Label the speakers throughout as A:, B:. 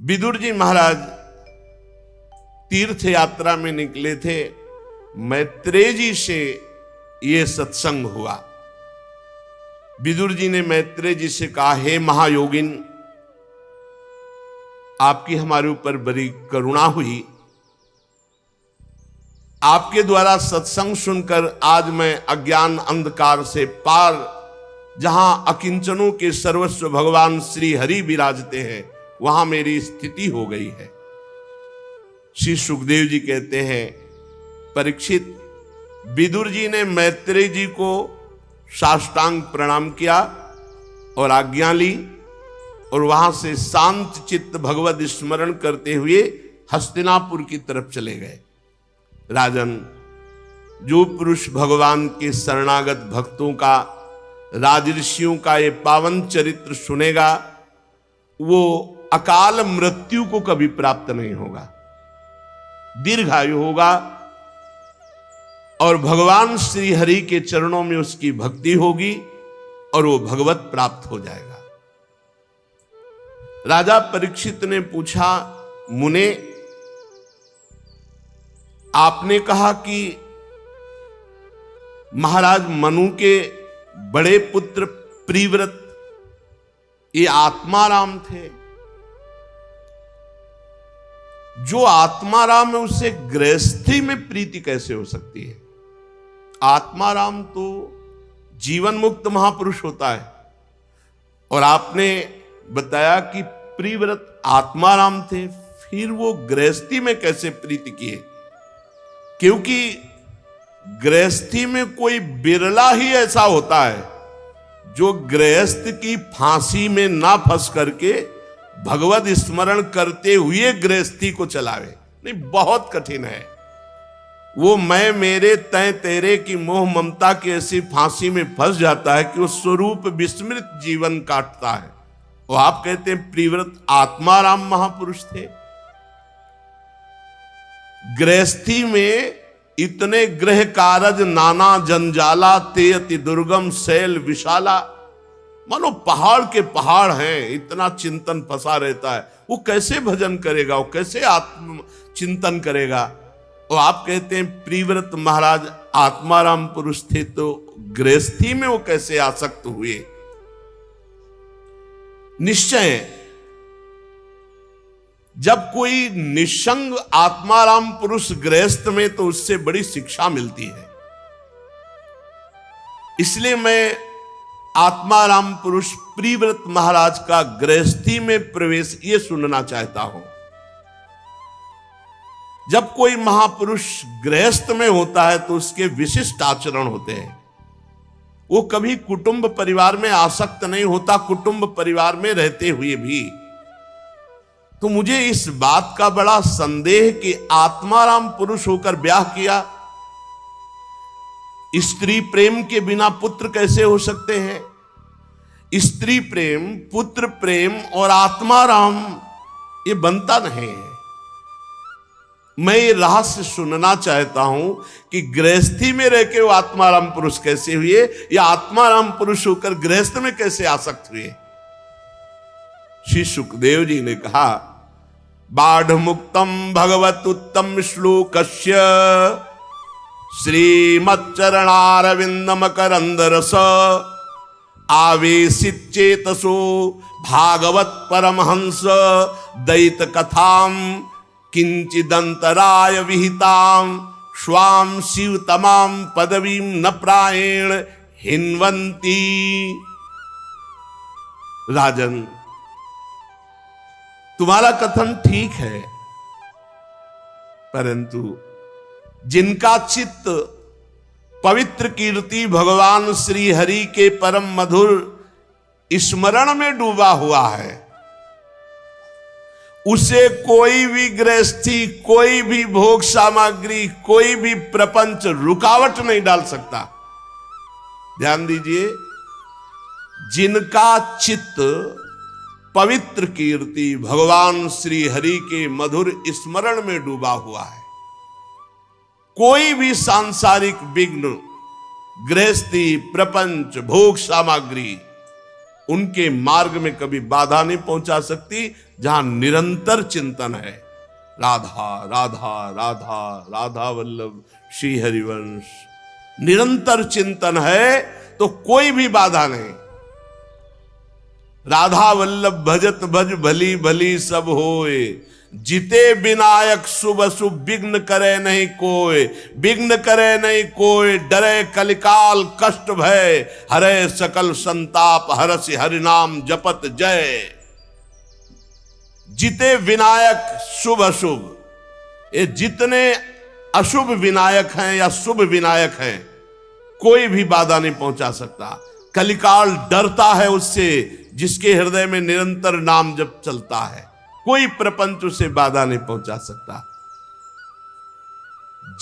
A: विदुर जी महाराज तीर्थ यात्रा में निकले थे। मैत्रेय जी से ये सत्संग हुआ। विदुर जी ने मैत्रेय जी से कहा, हे महायोगिन, आपकी हमारे ऊपर बड़ी करुणा हुई। आपके द्वारा सत्संग सुनकर आज मैं अज्ञान अंधकार से पार, जहां अकिंचनों के सर्वस्व भगवान श्री हरि विराजते हैं, वहां मेरी स्थिति हो गई है। श्री सुखदेव जी कहते हैं, परीक्षित, विदुर जी ने मैत्रेय जी को साष्टांग प्रणाम किया और आज्ञा ली और वहां से शांत चित्त भगवत स्मरण करते हुए हस्तिनापुर की तरफ चले गए। राजन, जो पुरुष भगवान के शरणागत भक्तों का, राजऋषियों का ये पावन चरित्र सुनेगा, वो अकाल मृत्यु को कभी प्राप्त नहीं होगा, दीर्घायु होगा और भगवान श्री हरि के चरणों में उसकी भक्ति होगी और वो भगवत प्राप्त हो जाएगा। राजा परीक्षित ने पूछा, मुने, आपने कहा कि महाराज मनु के बड़े पुत्र प्रिव्रत ये आत्माराम थे। जो आत्माराम है उससे गृहस्थी में प्रीति कैसे हो सकती है? आत्माराम तो जीवन मुक्त महापुरुष होता है और आपने बताया कि प्रिव्रत आत्माराम थे, फिर वो गृहस्थी में कैसे प्रीति किए? क्योंकि गृहस्थी में कोई बिरला ही ऐसा होता है जो गृहस्थ की फांसी में ना फंस करके भगवत स्मरण करते हुए गृहस्थी को चलावे। नहीं, बहुत कठिन है। वो मैं मेरे तय तेरे की मोह ममता की ऐसी फांसी में फंस जाता है कि वो स्वरूप विस्मृत जीवन काटता है। वो आप कहते हैं प्रिव्रत आत्माराम महापुरुष थे। गृहस्थी में इतने गृह कारज नाना जंजाला, ते अति दुर्गम शैल विशाला, मानो पहाड़ के पहाड़ हैं, इतना चिंतन फंसा रहता है। वो कैसे भजन करेगा, वो कैसे आत्म चिंतन करेगा? और आप कहते हैं प्रिव्रत महाराज आत्माराम पुरुष थे, तो गृहस्थी में वो कैसे आसक्त हुए? निश्चय जब कोई निसंग आत्माराम पुरुष गृहस्थ में, तो उससे बड़ी शिक्षा मिलती है। इसलिए मैं आत्माराम पुरुष प्रिव्रत महाराज का गृहस्थी में प्रवेश ये सुनना चाहता हूं। जब कोई महापुरुष गृहस्थ में होता है तो उसके विशिष्ट आचरण होते हैं। वो कभी कुटुंब परिवार में आसक्त नहीं होता, कुटुंब परिवार में रहते हुए भी। तो मुझे इस बात का बड़ा संदेह कि आत्माराम पुरुष होकर ब्याह किया, स्त्री प्रेम के बिना पुत्र कैसे हो सकते हैं? स्त्री प्रेम, पुत्र प्रेम और आत्माराम ये बनता नहीं है। मैं ये रहस्य सुनना चाहता हूं कि गृहस्थी में रह के वो आत्माराम पुरुष कैसे हुए, या आत्माराम पुरुष होकर गृहस्थ में कैसे आसक्त हुए? श्री सुखदेव जी ने कहा, बाढ़ मुक्तम भगवत उत्तम श्लोकस्य श्रीमच्चरणारविंद मकरंद रस आवेशित चेतसो भागवत परमहंस दैत कथाम किंचिदंतराय विहिताम स्वाम शिव तमाम पदवीम न प्रायेण हिन्वंती। राजन, तुम्हारा कथन ठीक है, परंतु जिनका चित्त पवित्र कीर्ति भगवान श्री हरि के परम मधुर स्मरण में डूबा हुआ है, उसे कोई भी गृहस्थी, कोई भी भोग सामग्री, कोई भी प्रपंच रुकावट नहीं डाल सकता। ध्यान दीजिए, जिनका चित्त पवित्र कीर्ति भगवान श्री हरि के मधुर स्मरण में डूबा हुआ है, कोई भी सांसारिक विघ्न, गृहस्थी, प्रपंच, भोग सामग्री उनके मार्ग में कभी बाधा नहीं पहुंचा सकती जहां निरंतर चिंतन है। राधा राधा राधा राधा वल्लभ श्री हरिवंश, निरंतर चिंतन है तो कोई भी बाधा नहीं। राधा वल्लभ भजत भज भली भली सब होए, जिते विनायक शुभ शुभ विघ्न करे नहीं कोय, विघ्न करे नहीं कोय, डरे कलिकाल कष्ट भय, हरे सकल संताप हरस हरि नाम जपत जय। जिते विनायक शुभ अशुभ, ये जितने अशुभ विनायक हैं या शुभ विनायक हैं, कोई भी बाधा नहीं पहुंचा सकता। कलिकाल डरता है उससे जिसके हृदय में निरंतर नाम जप चलता है, कोई प्रपंच उसे बाधा नहीं पहुंचा सकता।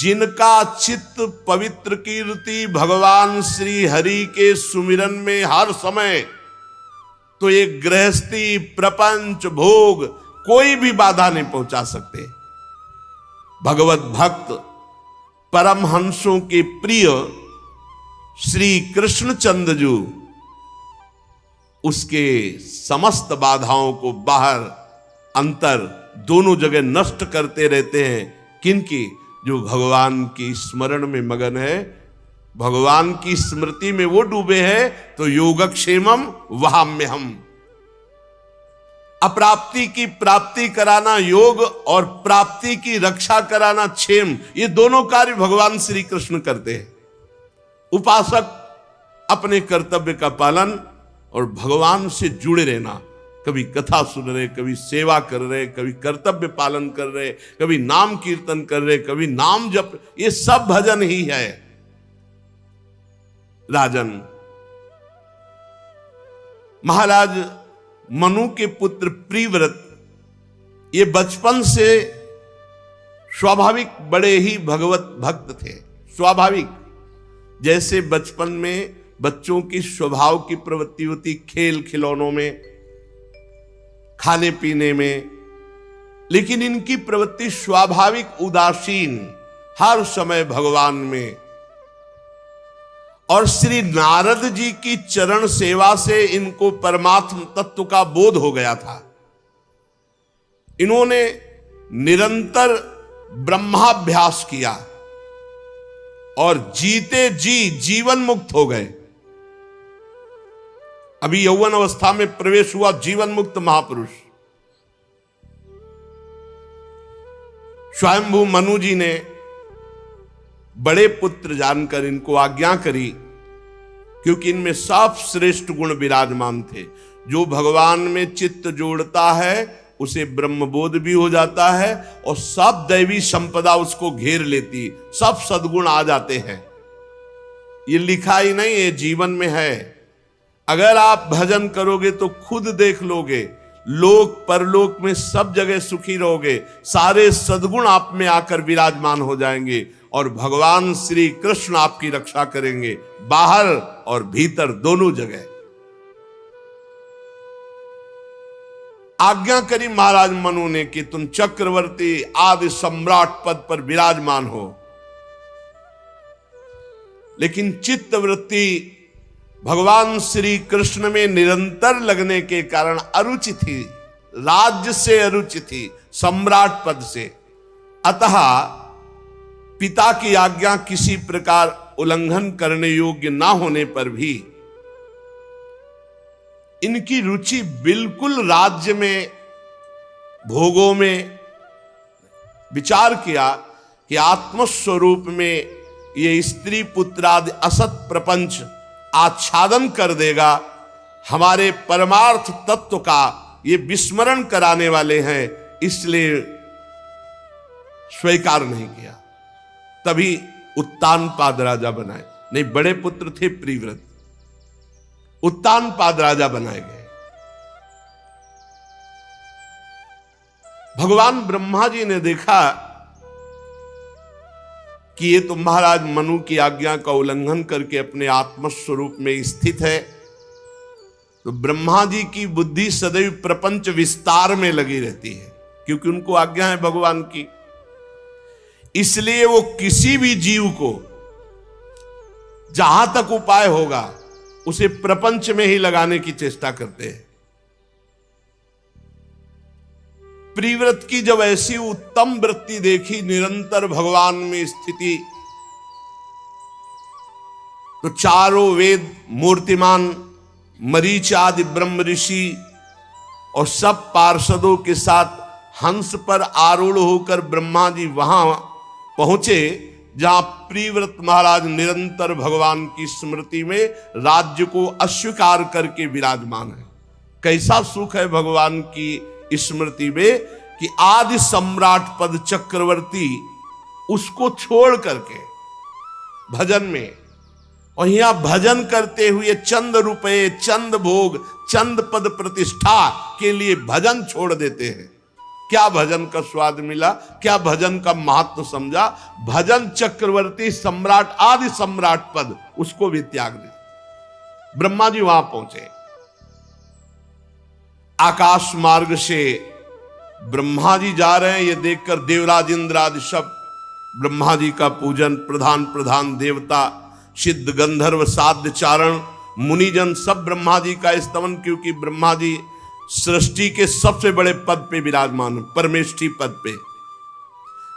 A: जिनका चित्त पवित्र कीर्ति भगवान श्री हरि के सुमिरन में हर समय, तो ये गृहस्थी प्रपंच भोग कोई भी बाधा नहीं पहुंचा सकते। भगवत भक्त परमहंसों के प्रिय श्री कृष्णचंद्र जी उसके समस्त बाधाओं को बाहर अंतर दोनों जगह नष्ट करते रहते हैं। किनकी? जो भगवान की स्मरण में मगन है, भगवान की स्मृति में वो डूबे हैं, तो योगक्षेमम वहाम्यहम्। अप्राप्ति की प्राप्ति कराना योग और प्राप्ति की रक्षा कराना क्षेम, ये दोनों कार्य भगवान श्री कृष्ण करते हैं। उपासक अपने कर्तव्य का पालन और भगवान से जुड़े रहना, कभी कथा सुन रहे, कभी सेवा कर रहे, कभी कर्तव्य पालन कर रहे, कभी नाम कीर्तन कर रहे, कभी नाम जप, ये सब भजन ही है। राजन महाराज मनु के पुत्र प्रिव्रत, ये बचपन से स्वाभाविक बड़े ही भगवत भक्त थे। स्वाभाविक, जैसे बचपन में बच्चों की स्वभाव की प्रवृत्ति होती, खेल खिलौनों में, खाने पीने में, लेकिन इनकी प्रवृत्ति स्वाभाविक उदासीन, हर समय भगवान में। और श्री नारद जी की चरण सेवा से इनको परमात्म तत्व का बोध हो गया था। इन्होंने निरंतर ब्रह्माभ्यास किया और जीते जी जीवन मुक्त हो गए। अभी यौवन अवस्था में प्रवेश हुआ जीवन मुक्त महापुरुष। स्वयंभू मनु जी ने बड़े पुत्र जानकर इनको आज्ञा करी, क्योंकि इनमें सब श्रेष्ठ गुण विराजमान थे। जो भगवान में चित्त जोड़ता है उसे ब्रह्मबोध भी हो जाता है और सब दैवी संपदा उसको घेर लेती, सब सद्गुण आ जाते हैं। ये लिखा ही नहीं, ये जीवन में है। अगर आप भजन करोगे तो खुद देख लोगे, लोक परलोक में सब जगह सुखी रहोगे, सारे सद्गुण आप में आकर विराजमान हो जाएंगे और भगवान श्री कृष्ण आपकी रक्षा करेंगे, बाहर और भीतर दोनों जगह। आज्ञा करी महाराज मनु ने कि तुम चक्रवर्ती आदि सम्राट पद पर विराजमान हो। लेकिन चित्त वृत्ति भगवान श्री कृष्ण में निरंतर लगने के कारण अरुचि थी, राज्य से अरुचि थी, सम्राट पद से। अतः पिता की आज्ञा किसी प्रकार उल्लंघन करने योग्य ना होने पर भी इनकी रुचि बिल्कुल राज्य में, भोगों में। विचार किया कि आत्मस्वरूप में ये स्त्री पुत्र आदि असत प्रपंच आच्छादन कर देगा, हमारे परमार्थ तत्व का ये विस्मरण कराने वाले हैं, इसलिए स्वीकार नहीं किया। तभी उत्तानपाद राजा बनाए। नहीं, बड़े पुत्र थे प्रिव्रत, उत्तानपाद राजा बनाए गए। भगवान ब्रह्मा जी ने देखा कि ये तो महाराज मनु की आज्ञा का उल्लंघन करके अपने आत्मस्वरूप में स्थित है, तो ब्रह्मा जी की बुद्धि सदैव प्रपंच विस्तार में लगी रहती है, क्योंकि उनको आज्ञा है भगवान की। इसलिए वो किसी भी जीव को जहां तक उपाय होगा उसे प्रपंच में ही लगाने की चेष्टा करते हैं। प्रिव्रत की जब ऐसी उत्तम वृत्ति देखी, निरंतर भगवान में स्थिति, तो चारों वेद मूर्तिमान, मरीच आदि ब्रह्म ऋषि और सब पार्षदों के साथ हंस पर आरूढ़ होकर ब्रह्मा जी वहां पहुंचे जहां प्रिव्रत महाराज निरंतर भगवान की स्मृति में राज्य को अस्वीकार करके विराजमान है। कैसा सुख है भगवान की स्मृति में कि आदि सम्राट पद चक्रवर्ती उसको छोड़ करके भजन में, और यहां भजन करते हुए चंद रुपए, चंद भोग, चंद पद प्रतिष्ठा के लिए भजन छोड़ देते हैं। क्या भजन का स्वाद मिला, क्या भजन का महत्व समझा। भजन चक्रवर्ती सम्राट आदि सम्राट पद उसको भी त्याग दे। ब्रह्मा जी वहां पहुंचे। आकाश मार्ग से ब्रह्मा जी जा रहे हैं, ये देखकर देवराज इंद्र आदि सब ब्रह्मा जी का पूजन, प्रधान प्रधान देवता, सिद्ध गंधर्व साध्य चारण मुनिजन सब ब्रह्मा जी का स्तवन, क्योंकि ब्रह्मा जी सृष्टि के सबसे बड़े पद पे विराजमान, परमेष्ठी पद पे।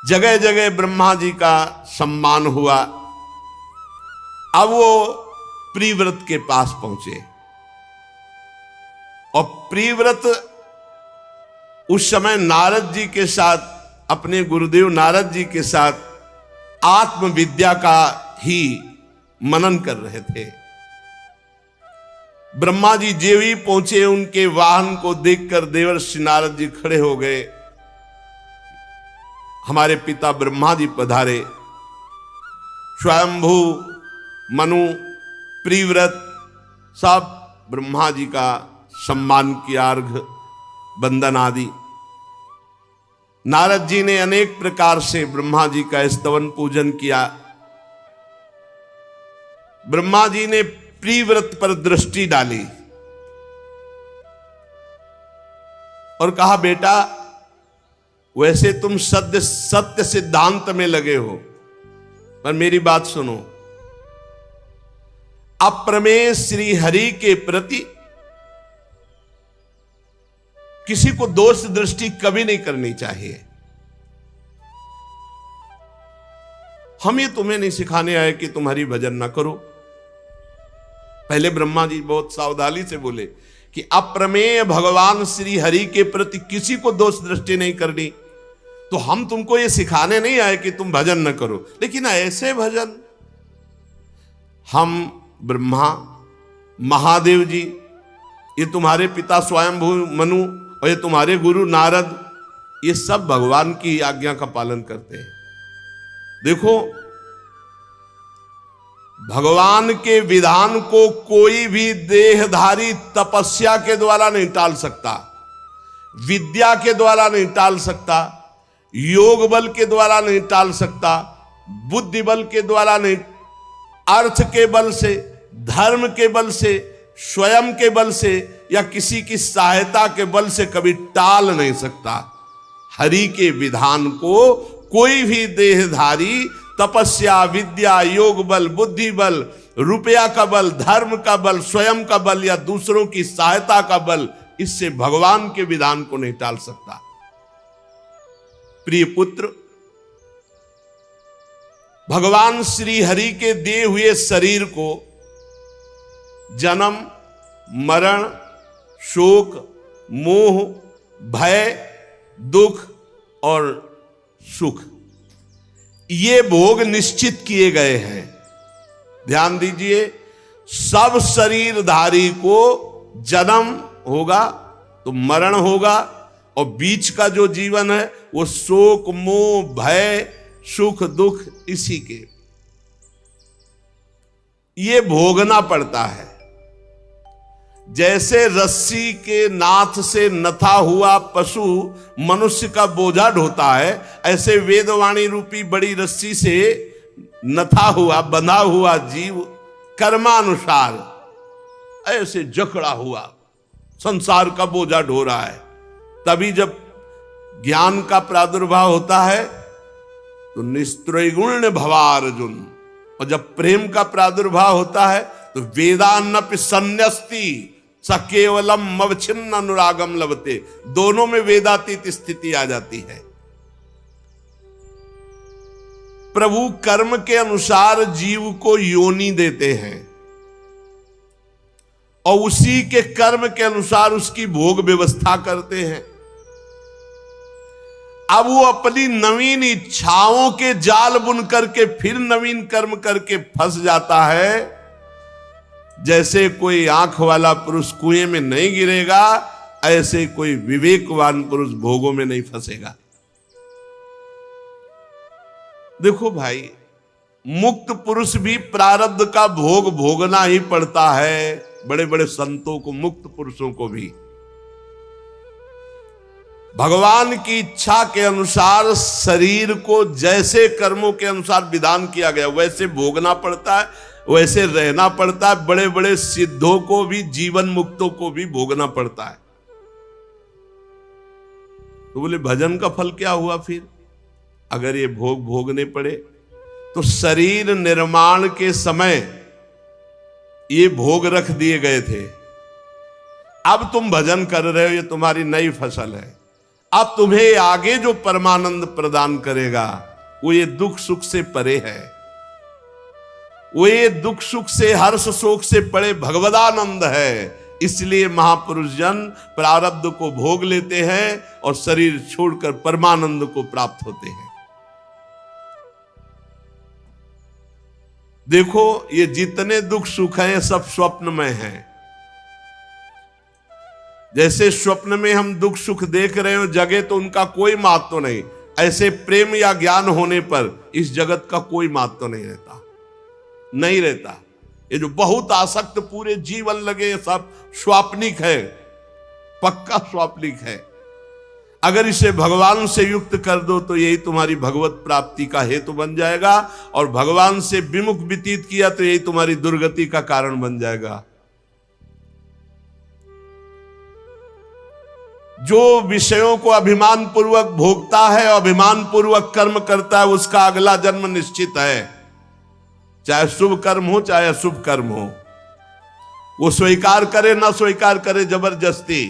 A: जगह जगह ब्रह्मा जी का सम्मान हुआ। अब वो प्रिव्रत के पास पहुंचे और प्रिव्रत उस समय नारद जी के साथ, अपने गुरुदेव नारद जी के साथ आत्मविद्या का ही मनन कर रहे थे। ब्रह्मा जी जेवी पहुंचे, उनके वाहन को देखकर देवर्षि नारद जी खड़े हो गए। हमारे पिता ब्रह्मा जी पधारे। स्वयंभू, मनु, प्रिव्रत सब ब्रह्मा जी का सम्मान किया, अर्घ बंदन आदि। नारद जी ने अनेक प्रकार से ब्रह्मा जी का स्तवन पूजन किया। ब्रह्मा जी ने प्रिव्रत पर दृष्टि डाली और कहा, बेटा वैसे तुम सत्य सिद्धांत में लगे हो, पर मेरी बात सुनो। अप्रमेय श्री हरि के प्रति किसी को दोष दृष्टि कभी नहीं करनी चाहिए। हम ये तुम्हें नहीं सिखाने आए कि तुम्हारी भजन ना करो। पहले ब्रह्मा जी बहुत सावधानी से बोले कि अप्रमेय भगवान श्री हरि के प्रति किसी को दोष दृष्टि नहीं करनी। तो हम तुमको ये सिखाने नहीं आए कि तुम भजन न करो, लेकिन ऐसे भजन हम ब्रह्मा, महादेव जी, ये तुम्हारे पिता स्वयंभू मनु और ये तुम्हारे गुरु नारद, ये सब भगवान की आज्ञा का पालन करते हैं। देखो, भगवान के विधान को कोई भी देहधारी तपस्या के द्वारा नहीं टाल सकता, विद्या के द्वारा नहीं टाल सकता, योग बल के द्वारा नहीं टाल सकता, बुद्धि बल के द्वारा नहीं, अर्थ के बल से, धर्म के बल से, स्वयं के बल से या किसी की सहायता के बल से कभी टाल नहीं सकता। हरि के विधान को कोई भी देहधारी तपस्या, विद्या, योग बल, बुद्धि बल, रुपया का बल, धर्म का बल, स्वयं का बल या दूसरों की सहायता का बल, इससे भगवान के विधान को नहीं टाल सकता। प्रिय पुत्र, भगवान श्री हरि के दिए हुए शरीर को जन्म, मरण, शोक, मोह, भय, दुख और सुख, ये भोग निश्चित किए गए हैं। ध्यान दीजिए, सब शरीरधारी को जन्म होगा तो मरण होगा, और बीच का जो जीवन है वो शोक, मोह, भय, सुख, दुख, इसी के ये भोगना पड़ता है। जैसे रस्सी के नाथ से नथा हुआ पशु मनुष्य का बोझा ढोता है, ऐसे वेदवाणी रूपी बड़ी रस्सी से नथा हुआ, बंधा हुआ जीव कर्मानुसार ऐसे जकड़ा हुआ संसार का बोझा ढो रहा है। तभी जब ज्ञान का प्रादुर्भाव होता है तो निस्त्रैगुण्य भवार्जुन, और जब प्रेम का प्रादुर्भाव होता है तो वेदान्नपि संन्यस्ति स केवलम मवच्छिन्न अनुरागम लभते, दोनों में वेदातीत स्थिति आ जाती है। प्रभु कर्म के अनुसार जीव को योनि देते हैं और उसी के कर्म के अनुसार उसकी भोग व्यवस्था करते हैं। अब वो अपनी नवीन इच्छाओं के जाल बुन करके फिर नवीन कर्म करके फंस जाता है। जैसे कोई आंख वाला पुरुष कुएं में नहीं गिरेगा, ऐसे कोई विवेकवान पुरुष भोगों में नहीं फंसेगा। देखो भाई, मुक्त पुरुष भी प्रारब्ध का भोग भोगना ही पड़ता है। बड़े बड़े संतों को, मुक्त पुरुषों को भी भगवान की इच्छा के अनुसार शरीर को जैसे कर्मों के अनुसार विधान किया गया वैसे भोगना पड़ता है, वैसे रहना पड़ता है। बड़े बड़े सिद्धों को भी, जीवन मुक्तों को भी भोगना पड़ता है। तो बोले भजन का फल क्या हुआ फिर? अगर ये भोग भोगने पड़े तो शरीर निर्माण के समय ये भोग रख दिए गए थे। अब तुम भजन कर रहे हो, ये तुम्हारी नई फसल है। अब तुम्हें आगे जो परमानंद प्रदान करेगा वो ये दुख सुख से परे है। वो ये दुख सुख से, हर्ष शोक से परे भगवदानंद है। इसलिए महापुरुष जन प्रारब्ध को भोग लेते हैं और शरीर छोड़कर परमानंद को प्राप्त होते हैं। देखो, ये जितने दुख सुख हैं सब स्वप्न में हैं। जैसे स्वप्न में हम दुख सुख देख रहे हो, जगह तो उनका कोई महत्व नहीं, ऐसे प्रेम या ज्ञान होने पर इस जगत का कोई महत्व नहीं रहता, नहीं रहता। ये जो बहुत आसक्त पूरे जीवन लगे, सब स्वाप्निक है, पक्का स्वाप्निक है। अगर इसे भगवान से युक्त कर दो तो यही तुम्हारी भगवत प्राप्ति का हेतु बन जाएगा, और भगवान से विमुख व्यतीत किया तो यही तुम्हारी दुर्गति का कारण बन जाएगा। जो विषयों को अभिमान पूर्वक भोगता है, अभिमान पूर्वक कर्म करता है, उसका अगला जन्म निश्चित है। चाहे शुभ कर्म हो चाहे अशुभ कर्म हो, वो स्वीकार करे ना स्वीकार करे, जबरदस्ती।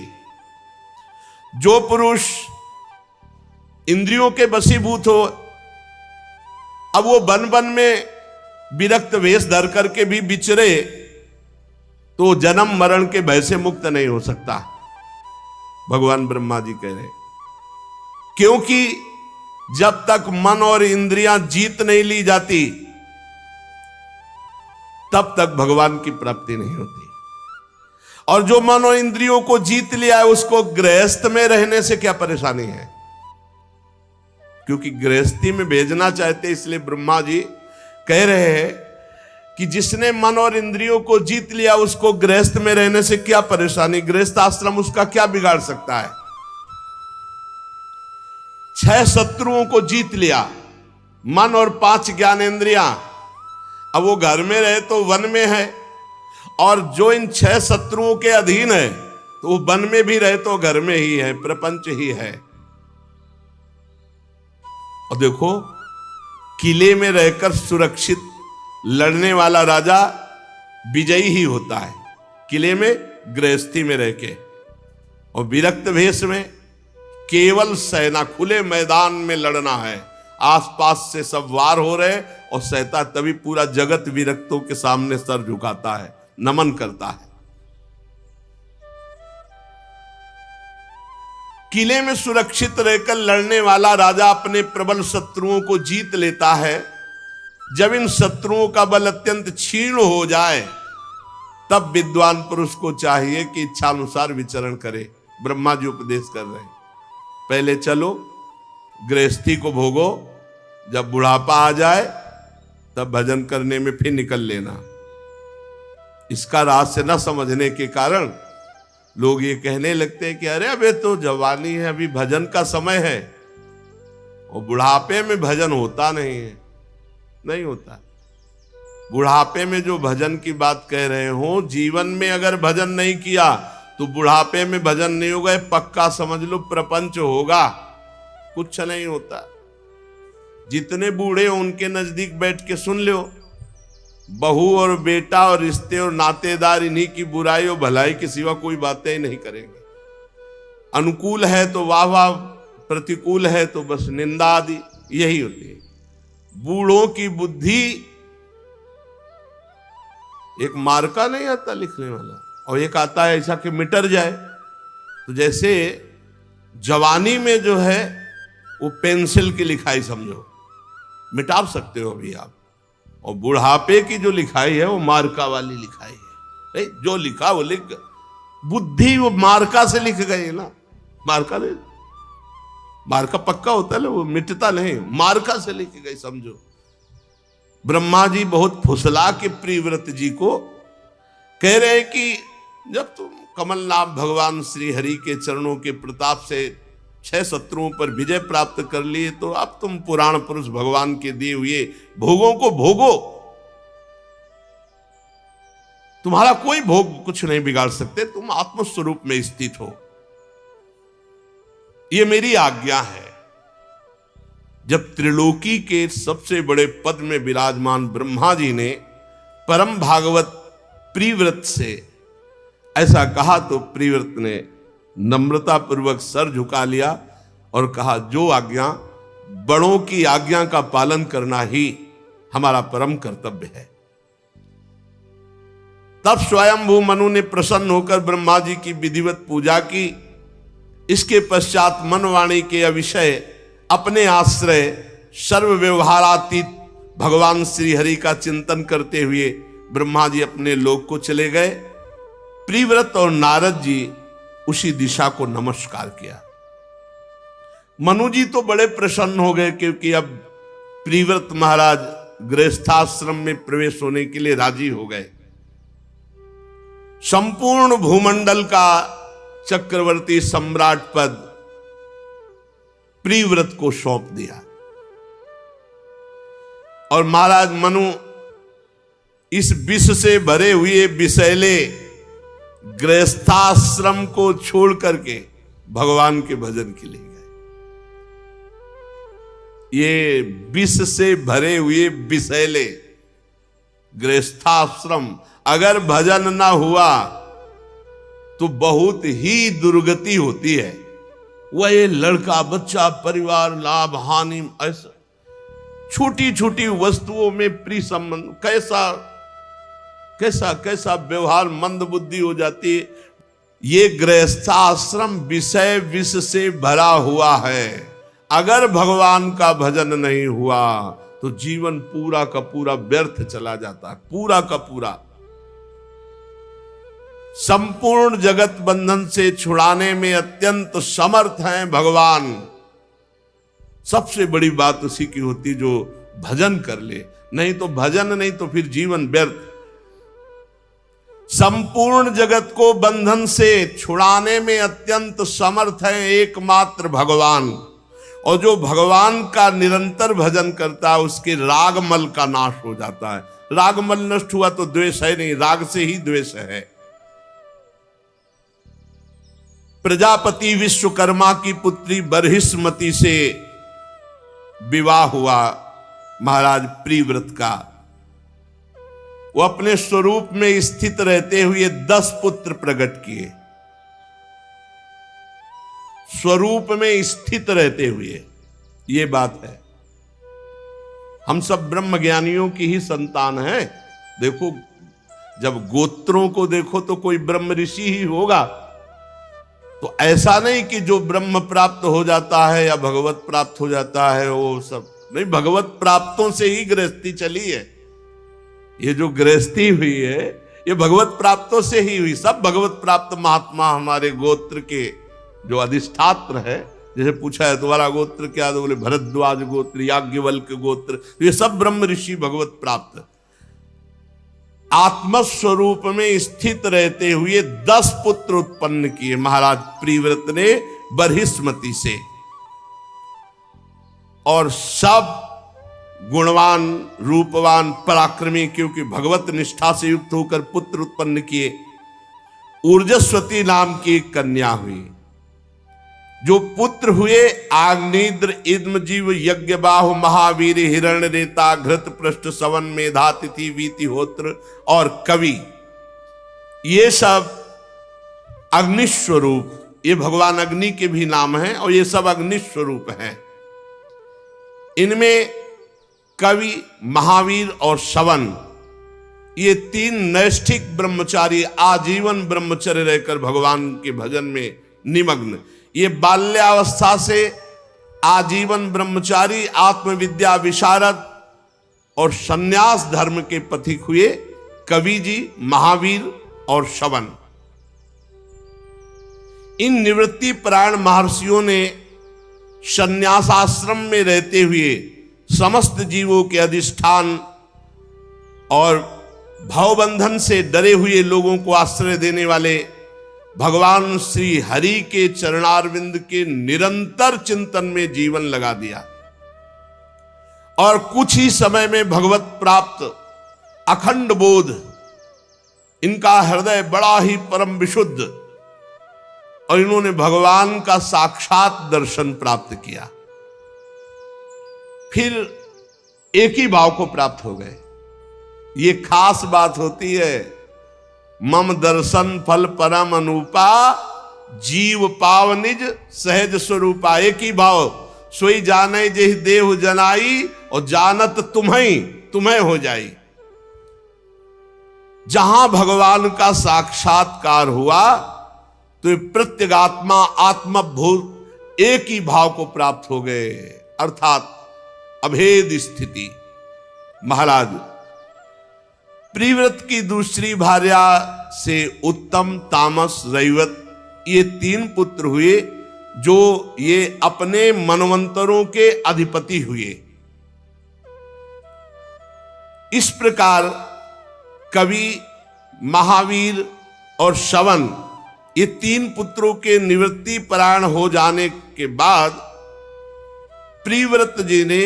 A: जो पुरुष इंद्रियों के वशीभूत हो, अब वो वन वन में विरक्त वेश धर करके भी विचरे तो जन्म मरण के भय से मुक्त नहीं हो सकता। भगवान ब्रह्मा जी कह रहे, क्योंकि जब तक मन और इंद्रियां जीत नहीं ली जाती तब तक भगवान की प्राप्ति नहीं होती। और जो मन और इंद्रियों को जीत लिया है उसको गृहस्थ में रहने से क्या परेशानी है? क्योंकि गृहस्थी में भेजना चाहते, इसलिए ब्रह्मा जी कह रहे हैं कि जिसने मन और इंद्रियों को जीत लिया उसको गृहस्थ में रहने से क्या परेशानी? गृहस्थ आश्रम उसका क्या बिगाड़ सकता है? 6 शत्रुओं को जीत लिया, मन और 5 ज्ञानेंद्रियां। अब वो घर में रहे तो वन में है, और जो इन 6 शत्रुओं के अधीन है तो वो वन में भी रहे तो घर में ही है, प्रपंच ही है। और देखो, किले में रहकर सुरक्षित लड़ने वाला राजा विजयी ही होता है, किले में गृहस्थी में रह के। और विरक्त भेष में केवल सेना, खुले मैदान में लड़ना है, आसपास से सब वार हो रहे और सहता, तभी पूरा जगत विरक्तों के सामने सर झुकाता है, नमन करता है। किले में सुरक्षित रहकर लड़ने वाला राजा अपने प्रबल शत्रुओं को जीत लेता है। जब इन शत्रुओं का बल अत्यंत क्षीण हो जाए तब विद्वान पुरुष को चाहिए कि इच्छा अनुसार विचरण करे। ब्रह्मा जी उपदेश कर रहे हैं, पहले चलो गृहस्थी को भोगो, जब बुढ़ापा आ जाए तब भजन करने में फिर निकल लेना। इसका रहस्य न समझने के कारण लोग ये कहने लगते हैं कि अरे अबे तो जवानी है, अभी भजन का समय है, और बुढ़ापे में भजन होता नहीं है। नहीं होता। बुढ़ापे में जो भजन की बात कह रहे हो, जीवन में अगर भजन नहीं किया तो बुढ़ापे में भजन नहीं होगा, पक्का समझ लो प्रपंच होगा, कुछ नहीं होता। जितने बूढ़े हो उनके नजदीक बैठ के सुन लो, बहू और बेटा और रिश्ते और नातेदार इन्हीं की बुराई और भलाई के सिवा कोई बातें ही नहीं करेंगे। अनुकूल है तो वाह वाह, प्रतिकूल है तो बस निंदा आदि यही होती है। बूढ़ों की बुद्धि, एक मार्का नहीं आता लिखने वाला, और एक आता है ऐसा कि मिटर जाए। तो जैसे जवानी में जो है वो पेंसिल की लिखाई समझो, मिटा सकते हो अभी आप, और बुढ़ापे की जो लिखाई है वो मार्का वाली लिखाई है। नहीं, जो लिखा वो लिख, बुद्धि वो मार्का से लिख गए ना, मार्का नहीं, मार्का पक्का होता है ना, वो मिटता नहीं, मार्का से लिख गए समझो। ब्रह्मा जी बहुत फुसला के प्रियव्रत जी को कह रहे हैं कि जब तुम कमलनाथ भगवान श्री हरि के चरणों के प्रताप से 6 शत्रुओं पर विजय प्राप्त कर लिए, तो अब तुम पुराण पुरुष भगवान के दिए हुए भोगों को भोगो, तुम्हारा कोई भोग कुछ नहीं बिगाड़ सकते, तुम आत्मस्वरूप में स्थित हो, ये मेरी आज्ञा है। जब त्रिलोकी के सबसे बड़े पद में विराजमान ब्रह्मा जी ने परम भागवत प्रियव्रत से ऐसा कहा, तो प्रियव्रत ने नम्रता पूर्वक सर झुका लिया और कहा, जो आज्ञा, बड़ों की आज्ञा का पालन करना ही हमारा परम कर्तव्य है। तब स्वयंभू मनु ने प्रसन्न होकर ब्रह्मा जी की विधिवत पूजा की। इसके पश्चात मनवाणी के विषय अपने आश्रय सर्व व्यवहारातीत भगवान श्री हरि का चिंतन करते हुए ब्रह्मा जी अपने लोक को चले गए। प्रियव्रत और नारद जी उसी दिशा को नमस्कार किया। मनु जी तो बड़े प्रसन्न हो गए, क्योंकि अब प्रियव्रत महाराज गृहस्थाश्रम में प्रवेश होने के लिए राजी हो गए। संपूर्ण भूमंडल का चक्रवर्ती सम्राट पद प्रियव्रत को सौंप दिया, और महाराज मनु इस विष से भरे हुए विषैले गृहस्थाश्रम को छोड़ करके भगवान के भजन के लिए गए। ये विष से भरे हुए विषैले गृहस्थाश्रम, अगर भजन ना हुआ तो बहुत ही दुर्गति होती है। वह ये लड़का बच्चा परिवार लाभ हानि, ऐसा छोटी छोटी वस्तुओं में प्रिय संबंध, कैसा कैसा कैसा व्यवहार, मंद बुद्धि हो जाती है। ये गृहस्थाश्रम विषय विष से भरा हुआ है। अगर भगवान का भजन नहीं हुआ तो जीवन पूरा का पूरा व्यर्थ चला जाता है, पूरा का पूरा। संपूर्ण जगत बंधन से छुड़ाने में अत्यंत समर्थ हैं भगवान। सबसे बड़ी बात उसी की होती जो भजन कर ले, नहीं तो भजन नहीं तो फिर जीवन व्यर्थ। संपूर्ण जगत को बंधन से छुड़ाने में अत्यंत समर्थ है एकमात्र भगवान, और जो भगवान का निरंतर भजन करता है उसके रागमल का नाश हो जाता है। रागमल नष्ट हुआ तो द्वेष है नहीं, राग से ही द्वेष है। प्रजापति विश्वकर्मा की पुत्री बर्हिष्मति से विवाह हुआ महाराज प्रियव्रत का। वो अपने स्वरूप में स्थित रहते हुए 10 पुत्र प्रकट किए। स्वरूप में स्थित रहते हुए, ये बात है। हम सब ब्रह्म ज्ञानियों की ही संतान हैं। देखो, जब गोत्रों को देखो तो कोई ब्रह्म ऋषि ही होगा। तो ऐसा नहीं कि जो ब्रह्म प्राप्त हो जाता है या भगवत प्राप्त हो जाता है वो सब नहीं, भगवत प्राप्तों से ही गृहस्थी चली है। ये जो गृहस्थी हुई है ये भगवत प्राप्तों से ही हुई। सब भगवत प्राप्त महात्मा हमारे गोत्र के जो अधिष्ठात्र है, जैसे पूछा है तुम्हारा गोत्र क्या, तो बोले भरद्वाज गोत्र, याज्ञवल्क गोत्र, ये सब ब्रह्म ऋषि भगवत प्राप्त आत्मस्वरूप में स्थित रहते हुए 10 पुत्र उत्पन्न किए महाराज प्रियव्रत ने बर्हिष्मति से, और सब गुणवान रूपवान पराक्रमी, क्योंकि भगवत निष्ठा से युक्त होकर पुत्र उत्पन्न किए। ऊर्जस्वती नाम की एक कन्या हुई जो पुत्र हुए आग्नेद्र इद्मजीव यज्ञबाहु महावीर हिरण्य रेता घृत पृष्ठ सवन मेधा तिथि वीतिहोत्र और कवि, ये सब अग्नि स्वरूप, ये भगवान अग्नि के भी नाम हैं और ये सब अग्नि स्वरूप हैं। इनमें कवि, महावीर और सवन, ये तीन नैष्ठिक ब्रह्मचारी आजीवन ब्रह्मचर्य रहकर भगवान के भजन में निमग्न, ये बाल्यावस्था से आजीवन ब्रह्मचारी, आत्मविद्या विशारद और संन्यास धर्म के पथिक हुए कवि जी, महावीर और सवन। इन निवृत्ति परायण महर्षियों ने संन्यासाश्रम में रहते हुए समस्त जीवों के अधिष्ठान और भवबंधन से डरे हुए लोगों को आश्रय देने वाले भगवान श्री हरि के चरणारविंद के निरंतर चिंतन में जीवन लगा दिया और कुछ ही समय में भगवत प्राप्त अखंड बोध, इनका हृदय बड़ा ही परम विशुद्ध और इन्होंने भगवान का साक्षात दर्शन प्राप्त किया। फिर एक ही भाव को प्राप्त हो गए। ये खास बात होती है। मम दर्शन फल परम अनुपा, जीव पाव निज सहज स्वरूपा। एक ही भाव, सोई जाने जेहि देव जनाई और जानत तुम्हें हो जाई। जहां भगवान का साक्षात्कार हुआ तो प्रत्यगात्मा आत्मभूत एक ही भाव को प्राप्त हो गए, अर्थात अभेद स्थिति। महाराज, प्रिव्रत की दूसरी भार्या से उत्तम, तामस, रैवत, ये तीन पुत्र हुए जो ये अपने मनवंतरों के अधिपति हुए। इस प्रकार कवि, महावीर और सवन, ये तीन पुत्रों के निवृत्ति परायण हो जाने के बाद प्रिव्रत जी ने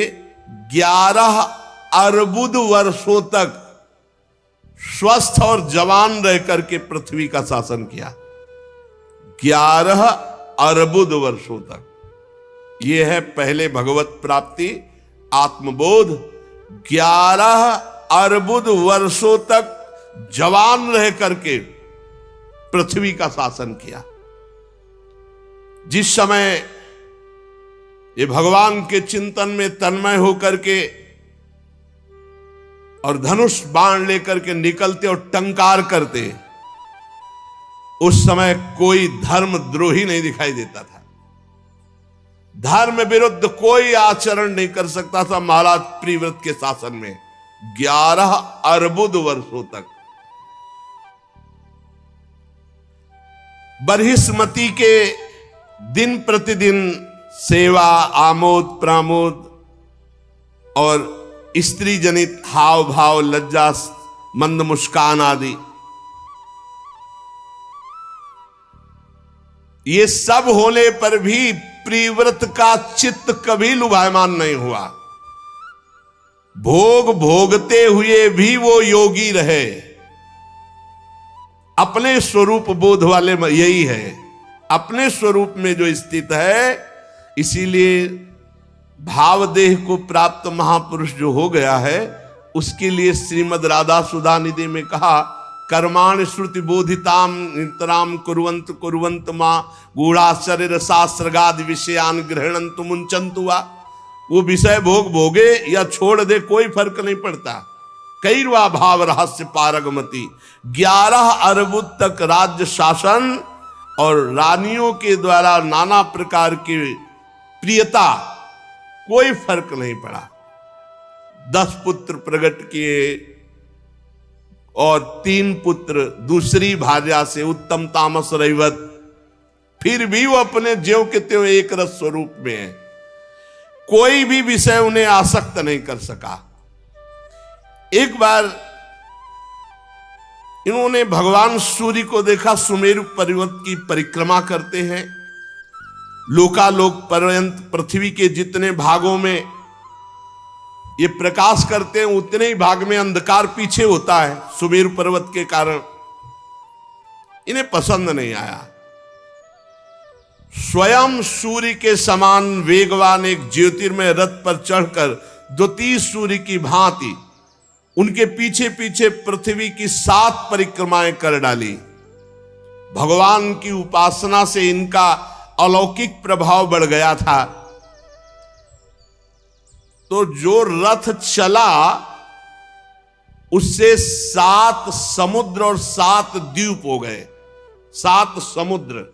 A: 11 अर्बुद वर्षों तक स्वस्थ और जवान रह करके पृथ्वी का शासन किया। 11 अर्बुद वर्षों तक। यह है पहले भगवत प्राप्ति, आत्मबोध। 11 अर्बुद वर्षों तक जवान रह करके पृथ्वी का शासन किया। जिस समय ये भगवान के चिंतन में तन्मय होकर के और धनुष बाण लेकर के निकलते और टंकार करते, उस समय कोई धर्मद्रोही नहीं दिखाई देता था। धर्म विरुद्ध कोई आचरण नहीं कर सकता था महाराज प्रिव्रत के शासन में 11 अर्बुद वर्षों तक। बरहिस्मती के दिन प्रतिदिन सेवा, आमोद प्रमोद और स्त्री जनित हाव भाव, लज्जा, मंद मुस्कान आदि, ये सब होने पर भी प्रिव्रत का चित्त कभी लुभायमान नहीं हुआ। भोग भोगते हुए भी वो योगी रहे। अपने स्वरूप बोध वाले यही है, अपने स्वरूप में जो स्थित है। इसीलिए भावदेह को प्राप्त महापुरुष जो हो गया है, उसके लिए श्रीमद् राधा सुधा निधि में कहा, कर्माण श्रुति बोधिताम नितराम कुर्वंत कुर्वंत मां गूढ़ाश्चर्य रसास्रगादि विषयान गृहणंतु मुंचंतु वा। वो विषय भोग भोगे या छोड़ दे, कोई फर्क नहीं पड़ता। कैरवा भाव रहस्य पारगमति। 11 अर्बुद तक राज्य शासन और रानियों के द्वारा नाना प्रकार की प्रियता, कोई फर्क नहीं पड़ा। 10 पुत्र प्रकट किए और 3 पुत्र दूसरी भार्या से उत्तम, तामस, रैवत। फिर भी वो अपने ज्यों के त्यों एक रस स्वरूप में है। कोई भी विषय उन्हें आसक्त नहीं कर सका। एक बार इन्होंने भगवान सूर्य को देखा, सुमेरु पर्वत की परिक्रमा करते हैं। लोकालोक पर्यंत पृथ्वी के जितने भागों में ये प्रकाश करते हैं, उतने ही भाग में अंधकार पीछे होता है सुमेरु पर्वत के कारण। इन्हें पसंद नहीं आया। स्वयं सूर्य के समान वेगवान एक ज्योतिर्मय रथ पर चढ़कर द्वितीय सूर्य की भांति उनके पीछे पीछे पृथ्वी की 7 परिक्रमाएं कर डाली। भगवान की उपासना से इनका अलौकिक प्रभाव बढ़ गया था। तो जो रथ चला उससे 7 समुद्र और 7 द्वीप हो गए। 7 समुद्र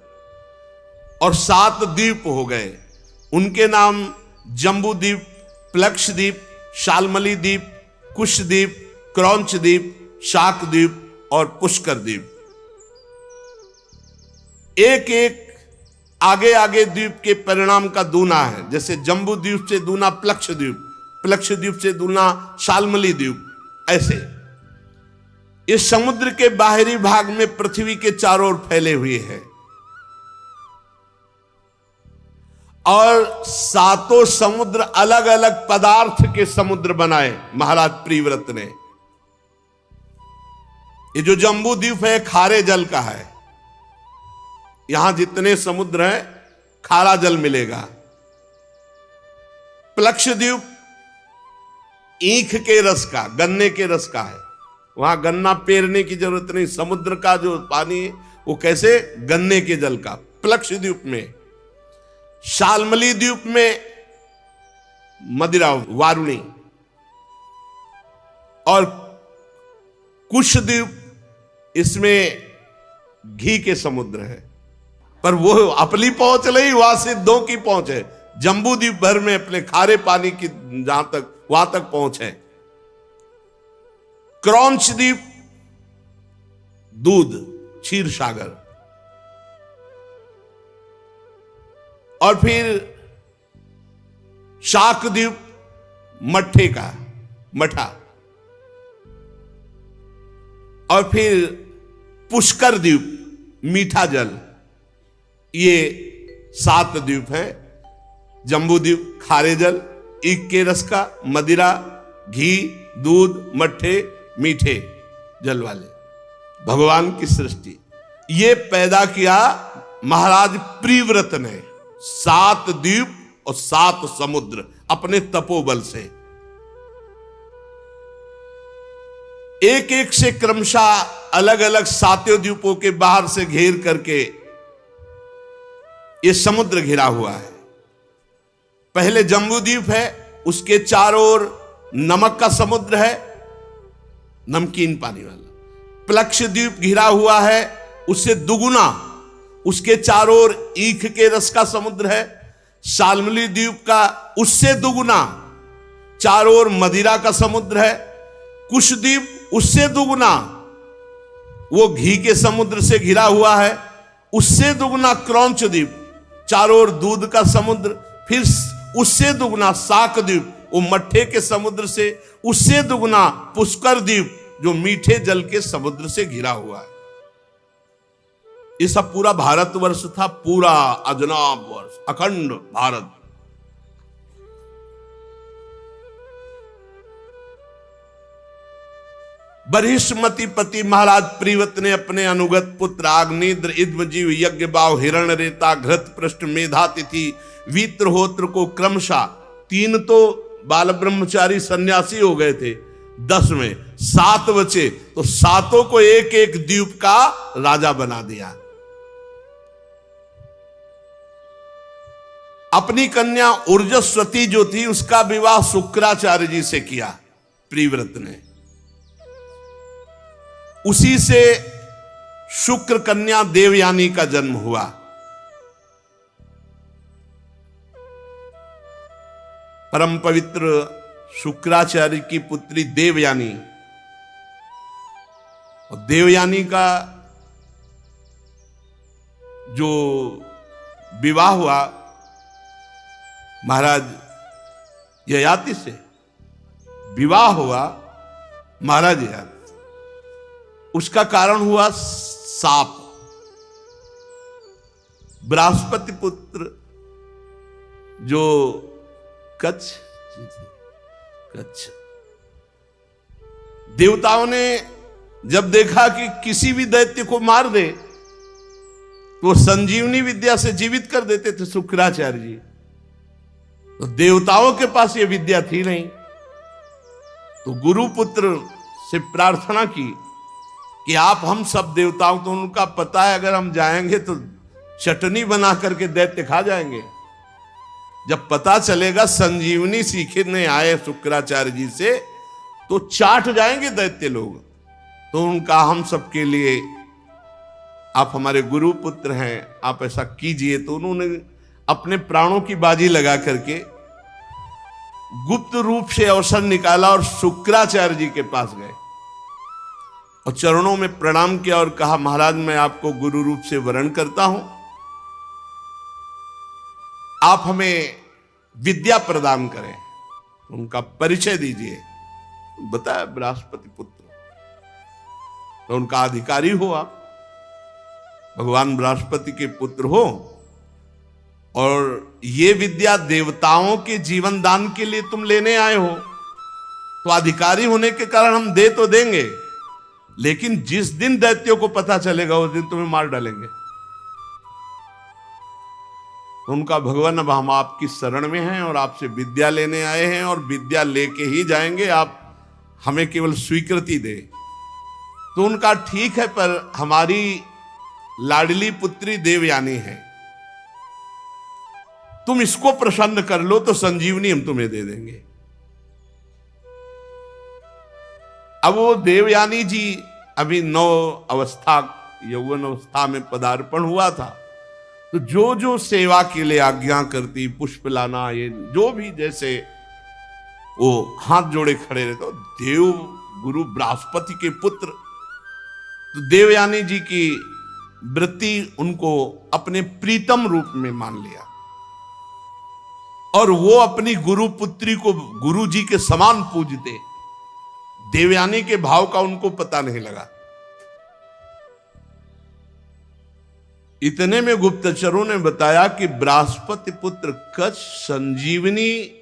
A: और 7 द्वीप हो गए। उनके नाम जम्बू द्वीप, प्लक्ष द्वीप, शाल्मली द्वीप, कुश द्वीप, क्रौंच द्वीप, शाक द्वीप और पुष्कर द्वीप। एक एक आगे आगे द्वीप के परिणाम का दूना है। जैसे जम्बू द्वीप से दूना प्लक्ष द्वीप, प्लक्ष द्वीप से दूना शाल्मली द्वीप। ऐसे इस समुद्र के बाहरी भाग में पृथ्वी के चारों ओर फैले हुए हैं और 7 समुद्र अलग अलग पदार्थ के समुद्र बनाए महाराज प्रियव्रत ने। ये जो जम्बू द्वीप है खारे जल का है। यहां जितने समुद्र हैं खारा जल मिलेगा। प्लक्ष द्वीप ईख के रस का, गन्ने के रस का है। वहां गन्ना पेरने की जरूरत नहीं। समुद्र का जो पानी है वो कैसे, गन्ने के जल का। प्लक्ष द्वीप में, शाल्मली द्वीप में मदिरा वारुणी और कुश द्वीप, इसमें घी के समुद्र है। पर वो अपनी पहुंच नहीं, वहां से 2 की पहुंच है। जम्बू द्वीप भर में अपने खारे पानी की जहां तक वहां तक पहुंच है। क्रौंच द्वीप दूध, क्षीर सागर। और फिर शाक द्वीप मट्ठे का, मठा। और फिर पुष्कर द्वीप मीठा जल। ये 7 द्वीप हैं। जम्बू द्वीप खारे जल, ईख के रस का, मदिरा, घी, दूध, मट्ठे, मीठे जल वाले। भगवान की सृष्टि ये पैदा किया महाराज प्रियव्रत ने। 7 द्वीप और 7 समुद्र अपने तपोबल से। एक एक से क्रमशः अलग अलग 7 द्वीपों के बाहर से घेर करके ये समुद्र घिरा हुआ है। पहले जम्बू द्वीप है, उसके चारों ओर नमक का समुद्र है, नमकीन पानी वाला। प्लक्ष द्वीप घिरा हुआ है, उससे दुगुना उसके चारों ओर ईख के रस का समुद्र है। शाल्मली द्वीप का उससे दुगुना चारों ओर मदिरा का समुद्र है। कुश द्वीप उससे दुगुना वो घी के समुद्र से घिरा हुआ है। उससे दुगुना क्रौंच द्वीप, चारों ओर दूध का समुद्र। फिर उससे दुगुना शाक द्वीप, वो मट्ठे के समुद्र से। उससे दुगुना पुष्कर द्वीप, जो मीठे जल के समुद्र से घिरा हुआ है। ये सब पूरा भारतवर्ष था, पूरा अजनाब वर्ष, अखंड भारत। बरहिष्मति पति महाराज प्रियव्रत ने अपने अनुगत पुत्र आग्नेद्र, इद्मजीव, यज्ञ बाव, हिरण रेता, घृत पृष्ठ, मेधातिथि, वीत्रहोत्र को क्रमशः 3 तो बाल ब्रह्मचारी सन्यासी हो गए थे, 10 में 7 बचे, तो 7 को एक एक द्वीप का राजा बना दिया। अपनी कन्या ऊर्जस्वती जो थी उसका विवाह शुक्राचार्य जी से किया प्रियव्रत ने। उसी से शुक्र कन्या देवयानी का जन्म हुआ। परम पवित्र शुक्राचार्य की पुत्री देवयानी, और देवयानी का जो विवाह हुआ महाराज ययाति से, विवाह हुआ महाराज ययाति। उसका कारण हुआ साप। बृहस्पति पुत्र जो कच्छ, देवताओं ने जब देखा कि किसी भी दैत्य को मार दे तो संजीवनी विद्या से जीवित कर देते थे शुक्राचार्य जी। तो देवताओं के पास ये विद्या थी नहीं, तो गुरुपुत्र से प्रार्थना की कि आप हम सब देवताओं, तो उनका पता है अगर हम जाएंगे तो चटनी बना करके दैत्य खा जाएंगे। जब पता चलेगा संजीवनी सीखने आए शुक्राचार्य जी से तो चाट जाएंगे दैत्य लोग। तो उनका हम सबके लिए आप हमारे गुरुपुत्र हैं, आप ऐसा कीजिए। तो उन्होंने अपने प्राणों की बाजी लगा करके गुप्त रूप से अवसर निकाला और शुक्राचार्य जी के पास गए और चरणों में प्रणाम किया और कहा, महाराज मैं आपको गुरु रूप से वरण करता हूं, आप हमें विद्या प्रदान करें, उनका परिचय दीजिए। बताया बृहस्पति पुत्र, तो उनका अधिकारी हो आप, भगवान बृहस्पति के पुत्र हो, और ये विद्या देवताओं के जीवन दान के लिए तुम लेने आए हो, तो अधिकारी होने के कारण हम दे तो देंगे, लेकिन जिस दिन दैत्यों को पता चलेगा उस दिन तुम्हें मार डालेंगे। तो उनका, भगवान अब हम आपकी शरण में हैं और आपसे विद्या लेने आए हैं और विद्या लेके ही जाएंगे, आप हमें केवल स्वीकृति दे। तो उनका, ठीक है, पर हमारी लाडली पुत्री देवयानी है, तुम इसको प्रसन्न कर लो तो संजीवनी हम तुम्हें दे देंगे। अब वो देवयानी जी अभी यौवन अवस्था में पदार्पण हुआ था, तो जो जो सेवा के लिए आज्ञा करती, पुष्प लाना, ये जो भी, जैसे वो हाथ जोड़े खड़े रहते, देव गुरु बृहस्पति के पुत्र, तो देवयानी जी की वृत्ति उनको अपने प्रीतम रूप में मान लिया और वो अपनी गुरु पुत्री को गुरु जी के समान पूजते। देवयानी के भाव का उनको पता नहीं लगा। इतने में गुप्तचरों ने बताया कि बृहस्पति पुत्र कच्छ संजीवनी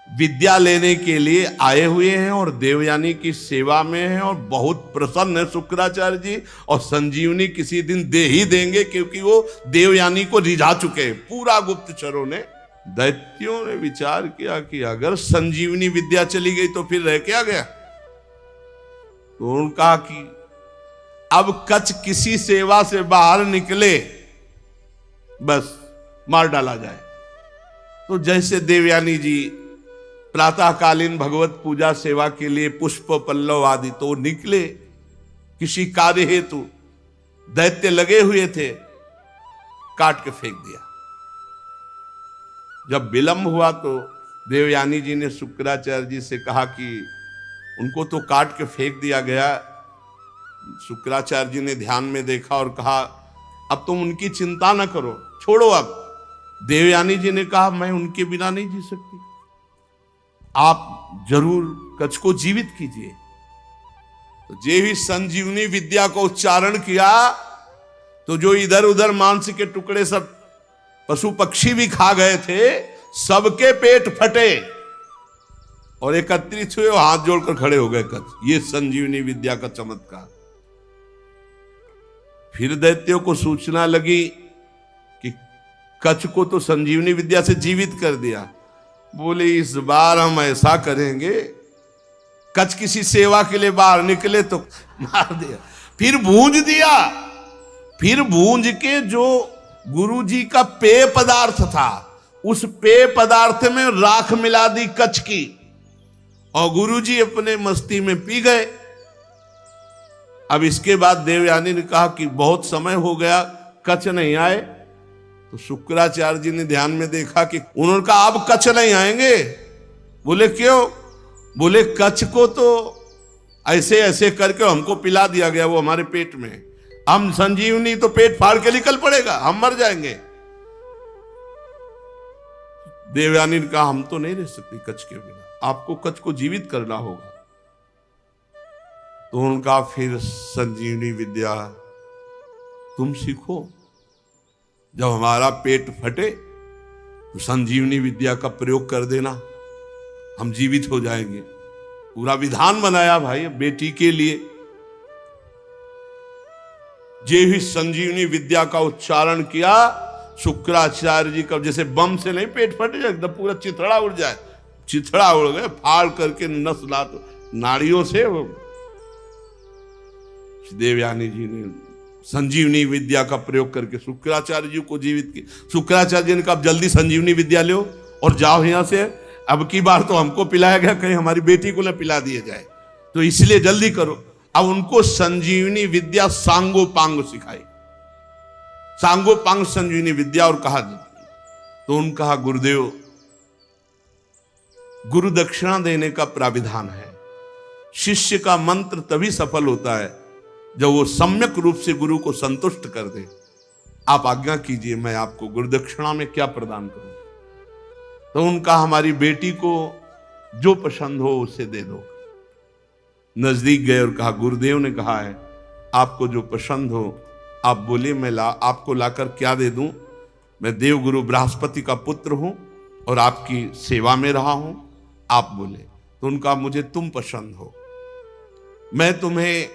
A: विद्या लेने के लिए आए हुए हैं और देवयानी की सेवा में हैं और बहुत प्रसन्न है शुक्राचार्य जी, और संजीवनी किसी दिन दे ही देंगे क्योंकि वो देवयानी को रिझा चुके हैं। पूरा गुप्तचरों ने, दैत्यों ने विचार किया कि अगर संजीवनी विद्या चली गई तो फिर रह क्या गया। तो उन्होंने कहा कि अब कच्छ किसी सेवा से बाहर निकले बस मार डाला जाए। तो जैसे देवयानी जी प्रातःकालीन भगवत पूजा सेवा के लिए पुष्प पल्लव आदि तो निकले किसी कार्य हेतु, दैत्य लगे हुए थे, काट के फेंक दिया। जब विलंब हुआ तो देवयानी जी ने शुक्राचार्य जी से कहा कि उनको तो काट के फेंक दिया गया। शुक्राचार्य जी ने ध्यान में देखा और कहा, अब तुम उनकी चिंता न करो, छोड़ो अब। देवयानी जी ने कहा, मैं उनके बिना नहीं जी सकती, आप जरूर कच्छ को जीवित कीजिए। तो जे ही संजीवनी विद्या को उच्चारण किया तो जो इधर उधर मांस के टुकड़े सब पशु पक्षी भी खा गए थे, सबके पेट फटे और एकत्रित हुए, हाथ जोड़कर खड़े हो गए कच्छ। ये संजीवनी विद्या का चमत्कार। फिर दैत्यों को सूचना लगी कि कच्छ को तो संजीवनी विद्या से जीवित कर दिया। बोले इस बार हम ऐसा करेंगे, कच्छ किसी सेवा के लिए बाहर निकले तो मार दिया। फिर भूंज दिया, फिर भूंज के जो गुरु जी का पेय पदार्थ था, उस पेय पदार्थ में राख मिला दी कच्छ की, और गुरु जी अपने मस्ती में पी गए। अब इसके बाद देवयानी ने कहा कि बहुत समय हो गया, कच्छ नहीं आए। तो शुक्राचार्य जी ने ध्यान में देखा कि उन्होंने कहा अब कच्छ नहीं आएंगे। बोले क्यों? बोले कच्छ को तो ऐसे ऐसे करके हमको पिला दिया गया, वो हमारे पेट में, हम संजीवनी तो पेट फाड़ के निकल पड़ेगा, हम मर जाएंगे। देवयानी ने कहा हम तो नहीं रह सकते कच्छ के बिना, आपको कच्छ को जीवित करना होगा। तो उनका फिर संजीवनी विद्या तुम सीखो, जब हमारा पेट फटे तो संजीवनी विद्या का प्रयोग कर देना, हम जीवित हो जाएंगे। पूरा विधान बनाया भाई बेटी के लिए। जे ही संजीवनी विद्या का उच्चारण किया, शुक्राचार्य जी का जैसे बम से नहीं पेट फट जाए, एकदम पूरा चिथड़ा उड़ जाए, चिथड़ा उड़ गए, फाड़ करके नस लात नाड़ियों से। देवयानी जी ने संजीवनी विद्या का प्रयोग करके शुक्राचार्य जी को जीवित किया। शुक्राचार्य जी ने कहा जल्दी संजीवनी विद्या लो और जाओ यहां से, अब की बार तो हमको पिलाया गया, कहीं हमारी बेटी को न पिला दिया जाए, तो इसलिए जल्दी करो। अब उनको संजीवनी विद्या सांगोपांग सिखाई, सांगोपांग संजीवनी विद्या। और कहा तो उन्होंने कहा गुरुदेव, गुरु दक्षिणा देने का प्राविधान है, शिष्य का मंत्र तभी सफल होता है जब वो सम्यक रूप से गुरु को संतुष्ट कर दे। आप आज्ञा कीजिए, मैं आपको गुरु दक्षिणा में क्या प्रदान करूं। तो उनका हमारी बेटी को जो पसंद हो उसे दे दो। नजदीक गए और कहा गुरुदेव ने कहा है आपको जो पसंद हो आप बोले, मैं आपको लाकर क्या दे दूं। मैं देवगुरु बृहस्पति का पुत्र हूं और आपकी सेवा में रहा हूं, आप बोले। तो उनका मुझे तुम पसंद हो, मैं तुम्हें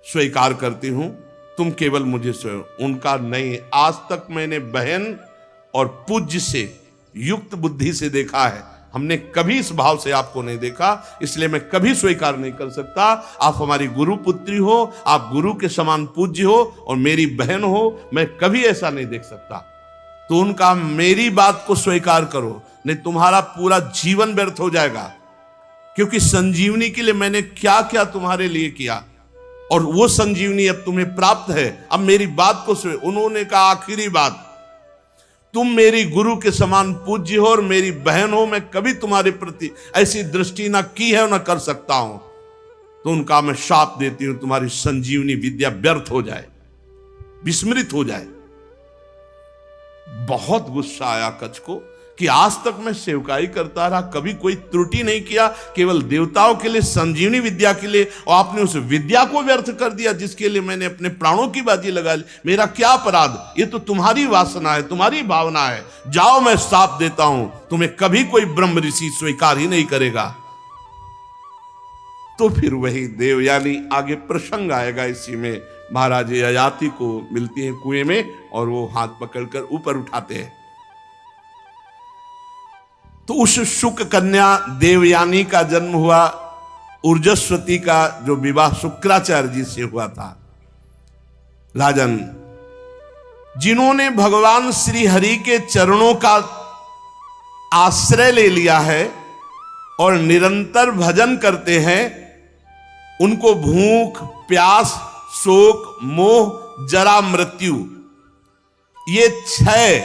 A: स्वीकार करती हूं, तुम केवल मुझे स्वीकार। उनका नहीं, आज तक मैंने बहन और पूज्य से युक्त बुद्धि से देखा है, हमने कभी इस भाव से आपको नहीं देखा, इसलिए मैं कभी स्वीकार नहीं कर सकता। आप हमारी गुरु पुत्री हो, आप गुरु के समान पूज्य हो और मेरी बहन हो, मैं कभी ऐसा नहीं देख सकता। तो उनका मेरी बात को स्वीकार करो, नहीं तुम्हारा पूरा जीवन व्यर्थ हो जाएगा, क्योंकि संजीवनी के लिए मैंने क्या क्या तुम्हारे लिए किया और वो संजीवनी अब तुम्हें प्राप्त है। अब मेरी बात को उन्होंने कहा आखिरी बात, तुम मेरी गुरु के समान पूज्य हो और मेरी बहन हो, मैं कभी तुम्हारे प्रति ऐसी दृष्टि ना की है और ना कर सकता हूं। तो उनका मैं शाप देती हूं तुम्हारी संजीवनी विद्या व्यर्थ हो जाए, विस्मृत हो जाए। बहुत गुस्सा आया कच्छ को कि आज तक मैं सेवकाई करता रहा, कभी कोई त्रुटि नहीं किया, केवल देवताओं के लिए, संजीवनी विद्या के लिए, और आपने उस विद्या को व्यर्थ कर दिया जिसके लिए मैंने अपने प्राणों की बाजी लगा ली। मेरा क्या अपराध, ये तो तुम्हारी वासना है, तुम्हारी भावना है। जाओ, मैं शाप देता हूं, तुम्हें कभी कोई ब्रह्म ऋषि स्वीकार ही नहीं करेगा। तो फिर वही देवयानी, आगे प्रसंग आएगा इसी में, महाराज ययाति को मिलती है कुएं में और वो हाथ पकड़कर ऊपर उठाते हैं। तो उस शुक कन्या देवयानी का जन्म हुआ, ऊर्जस्वती का जो विवाह शुक्राचार्य जी से हुआ था। राजन, जिन्होंने भगवान श्री हरि के चरणों का आश्रय ले लिया है और निरंतर भजन करते हैं, उनको भूख, प्यास, शोक, मोह, जरा, मृत्यु, ये 6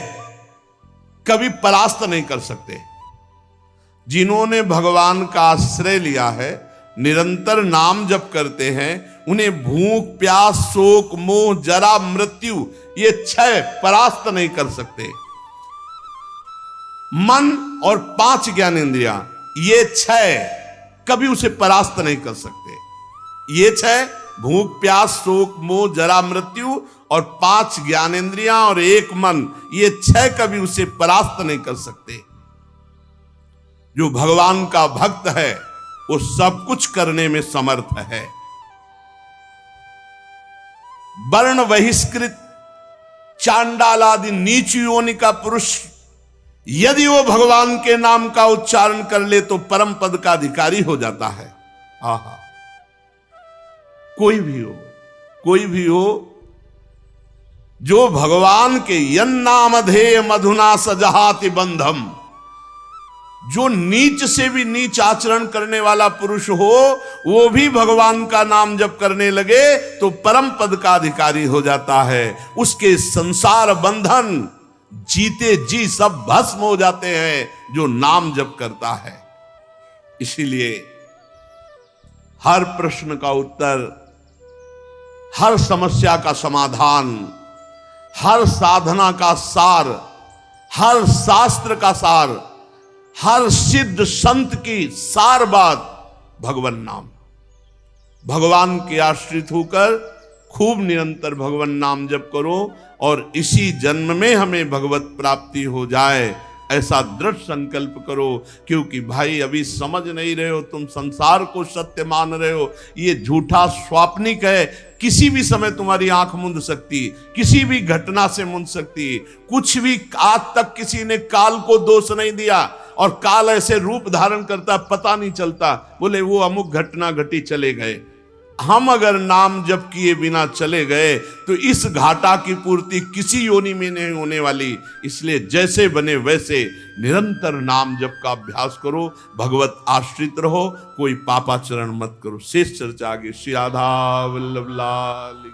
A: कभी परास्त नहीं कर सकते। जिन्होंने भगवान का आश्रय लिया है, निरंतर नाम जप करते हैं, उन्हें भूख, प्यास, शोक, मोह, जरा, मृत्यु, ये 6 परास्त नहीं कर सकते। मन और 5 ज्ञानेंद्रियां, ये 6 कभी उसे परास्त नहीं कर सकते। ये 6 भूख, प्यास, शोक, मोह, जरा, मृत्यु और 5 ज्ञानेंद्रियां और 1 मन, ये 6 कभी उसे परास्त नहीं कर सकते। जो भगवान का भक्त है वो सब कुछ करने में समर्थ है। वर्ण बहिष्कृत चांडाल आदि नीच योनि का पुरुष यदि वो भगवान के नाम का उच्चारण कर ले तो परम पद का अधिकारी हो जाता है। आहा, कोई भी हो जो भगवान के यन्नामधेय मधुना सजहाति बंधम, जो नीच से भी नीच आचरण करने वाला पुरुष हो, वो भी भगवान का नाम जप करने लगे तो परम पद का अधिकारी हो जाता है। उसके संसार बंधन जीते जी सब भस्म हो जाते हैं जो नाम जप करता है। इसीलिए हर प्रश्न का उत्तर, हर समस्या का समाधान, हर साधना का सार, हर शास्त्र का सार, हर सिद्ध संत की सार बात भगवान नाम। भगवान के आश्रित होकर खूब निरंतर भगवान नाम जप करो और इसी जन्म में हमें भगवत प्राप्ति हो जाए, ऐसा दृढ़ संकल्प करो। क्योंकि भाई अभी समझ नहीं रहे हो, तुम संसार को सत्य मान रहे हो, ये झूठा स्वाप्निक है। किसी भी समय तुम्हारी आंख मूंद सकती, किसी भी घटना से मूंद सकती। कुछ भी, आज तक किसी ने काल को दोष नहीं दिया, और काल ऐसे रूप धारण करता पता नहीं चलता, बोले वो अमुक घटना घटी चले गए। हम अगर नाम जप किए बिना चले गए तो इस घाटा की पूर्ति किसी योनि में नहीं होने वाली। इसलिए जैसे बने वैसे निरंतर नाम जप का अभ्यास करो, भगवत आश्रित रहो, कोई पापाचरण मत करो। शेष चर्चा आगे। श्री राधा वल्लभ लाल।